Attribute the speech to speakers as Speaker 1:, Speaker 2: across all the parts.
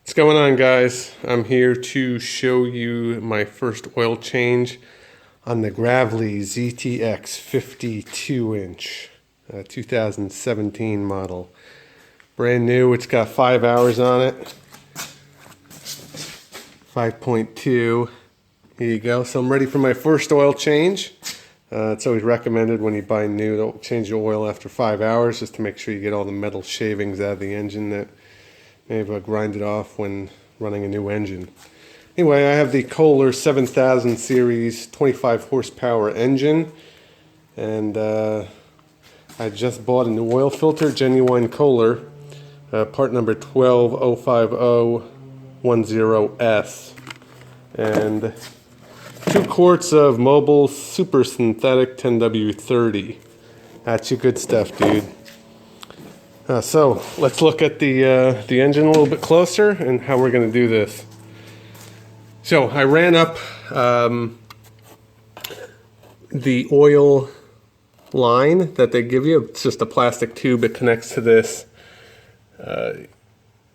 Speaker 1: What's going on, guys? I'm here to show you my first oil change on the Gravely ZTX 52-inch 2017 model. Brand new. It's got 5 hours on it. 5.2. Here you go. So I'm ready for my first oil change. It's always recommended when you buy new to change the oil after 5 hours, just to make sure you get all the metal shavings out of the engine that may have grinded off when running a new engine. Anyway, I have the Kohler 7000 series 25 horsepower engine, and I just bought a new oil filter, genuine Kohler, part number 1205010S, and 2 quarts of Mobil Super Synthetic 10W30. That's your good stuff, dude. So let's look at the engine a little bit closer and how we're going to do this. So I ran up the oil line that they give you. It's just a plastic tube. It connects to this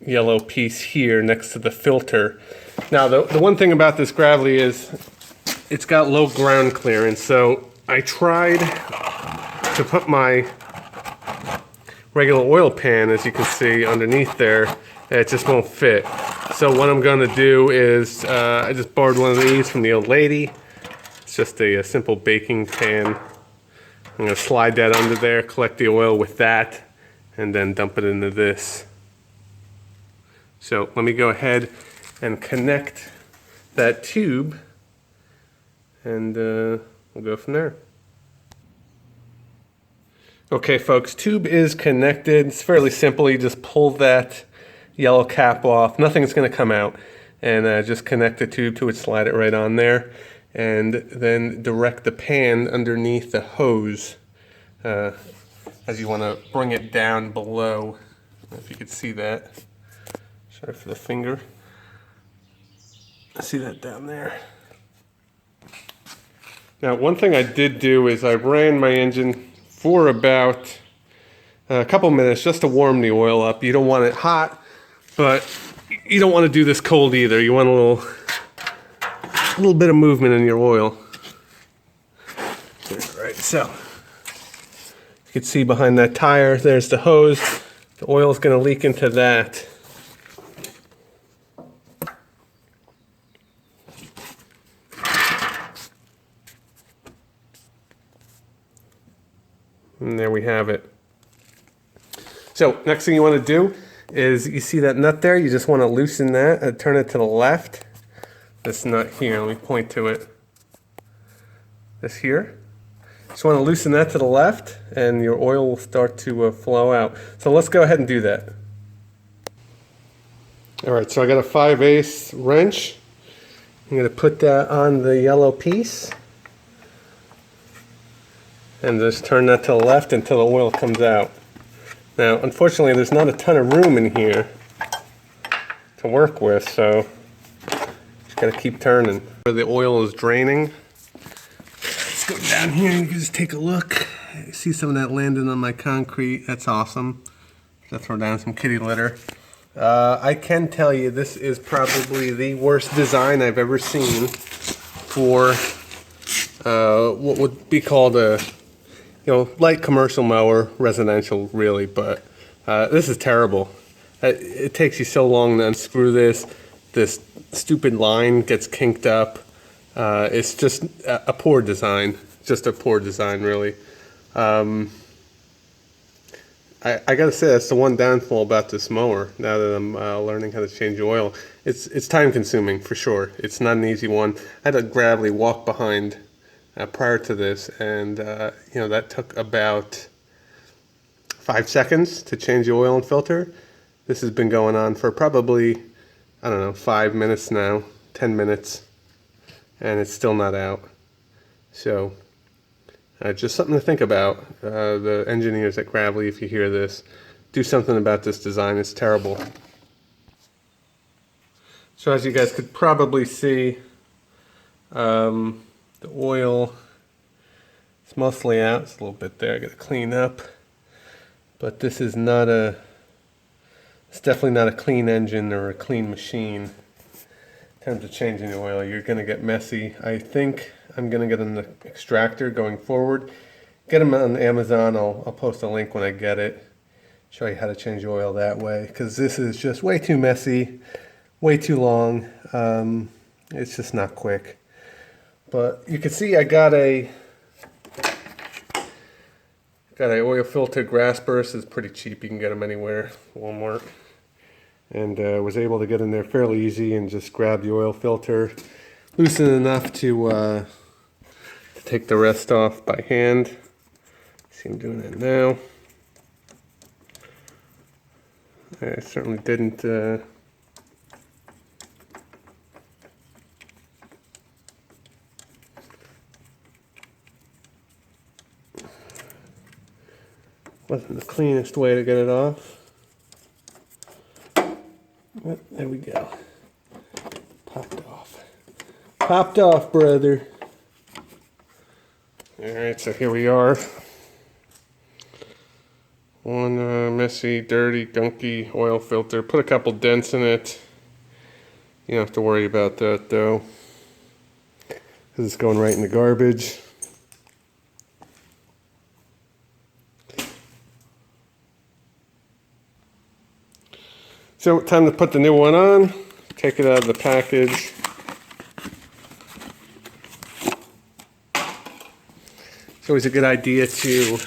Speaker 1: yellow piece here next to the filter. Now the one thing about this Gravely is it's got low ground clearance, so I tried to put my regular oil pan, as you can see underneath there, it just won't fit. So what I'm going to do is I just borrowed one of these from the old lady. It's just a simple baking pan. I'm going to slide that under there, collect the oil with that, and then dump it into this. So let me go ahead and connect that tube, and we'll go from there. Okay, folks, tube is connected. It's fairly simple. You just pull that yellow cap off. Nothing's going to come out. And just connect the tube to it, slide it right on there, and then direct the pan underneath the hose as you want to bring it down below. I don't know if you could see that. Sorry for the finger. See that down there? Now, one thing I did do is I ran my engine for about a couple minutes just to warm the oil up. You don't want it hot, but you don't want to do this cold either. You want a little bit of movement in your oil. All right, so you can see behind that tire, there's the hose. The oil is going to leak into that. And there we have it. So next thing you want to do is, you see that nut there? You just want to loosen that and turn it to the left. This nut here, let me point to it. This here. Just want to loosen that to the left and your oil will start to flow out. So let's go ahead and do that. Alright, so I got a 5/8 wrench. I'm going to put that on the yellow piece. And just turn that to the left until the oil comes out. Now, unfortunately, there's not a ton of room in here to work with, so just gotta keep turning. Where the oil is draining. Let's go down here and you can just take a look. You see some of that landing on my concrete. That's awesome. Just throw down some kitty litter. I can tell you this is probably the worst design I've ever seen for what would be called a light commercial mower, residential really, but this is terrible. It takes you so long to unscrew this. This stupid line gets kinked up. It's just a poor design. Just a poor design, really. I gotta say, that's the one downfall about this mower, now that I'm learning how to change oil. It's time consuming, for sure. It's not an easy one. I had to Gravely walk behind prior to this, and that took about 5 seconds to change the oil and filter. This has been going on for probably, I don't know, 5 minutes now, 10 minutes, and it's still not out. So just something to think about. The engineers at Gravely, if you hear this, do something about this design. It's terrible. So as you guys could probably see, the oil is mostly out. It's a little bit there. I got to clean up. But this is not a It's definitely not a clean engine or a clean machine. In terms of changing the oil, you're going to get messy. I think I'm going to get an extractor going forward. Get them on Amazon. I'll post a link when I get it. Show you how to change oil that way, because this is just way too messy, way too long. It's just not quick. But you can see I got a oil filter grass burst. It's pretty cheap. You can get them anywhere, Walmart. And was able to get in there fairly easy and just grab the oil filter, loosen enough to take the rest off by hand. See, I'm doing that now. I certainly didn't wasn't the cleanest way to get it off. But there we go. Popped off. Popped off, brother. Alright, so here we are. One messy, dirty, gunky oil filter. Put a couple dents in it. You don't have to worry about that though, because it's going right in the garbage. So time to put the new one on. Take it out of the package. It's always a good idea to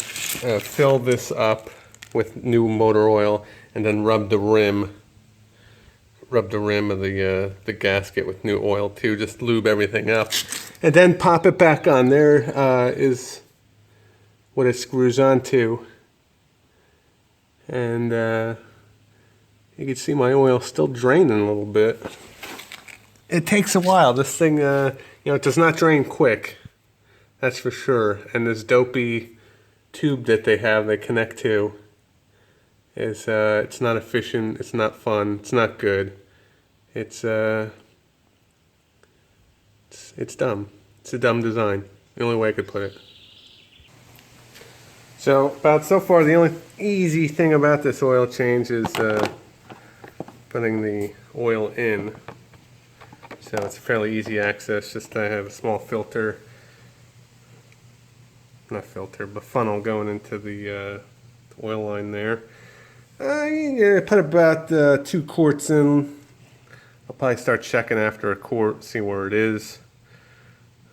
Speaker 1: fill this up with new motor oil and then rub the rim of the gasket with new oil too. Just lube everything up and then pop it back on. There is what it screws onto, and you can see my oil still draining a little bit. It takes a while. This thing, it does not drain quick, that's for sure. And this dopey tube that they connect to, is it's not efficient, it's not fun, it's not good. It's dumb. It's a dumb design. The only way I could put it. So far the only easy thing about this oil change is putting the oil in. So it's fairly easy access. Just I have a small filter, not filter, but funnel going into the oil line there. You put about 2 quarts in. I'll probably start checking after a quart, see where it is.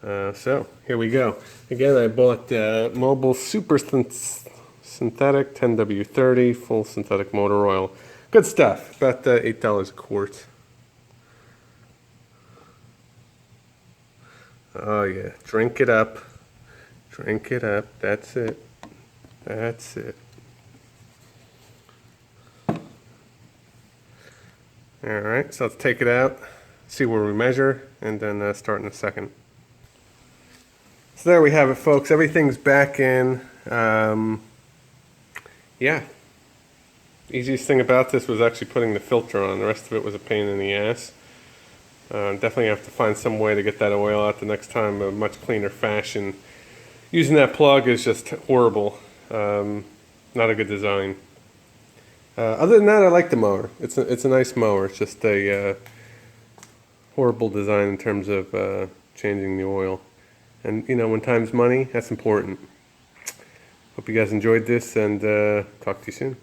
Speaker 1: So here we go. Again, I bought Mobil Super Synthetic 10W30 full synthetic motor oil. Good stuff. About $8 a quart. Oh yeah, drink it up. Drink it up. That's it. That's it. Alright, so let's take it out, see where we measure, and then start in a second. So there we have it, folks. Everything's back in. Yeah. Easiest thing about this was actually putting the filter on. The rest of it was a pain in the ass. Definitely have to find some way to get that oil out the next time, a much cleaner fashion. Using that plug is just horrible. Not a good design. Other than that, I like the mower. It's a nice mower. It's just a horrible design in terms of changing the oil. And when time's money, that's important. Hope you guys enjoyed this, and talk to you soon.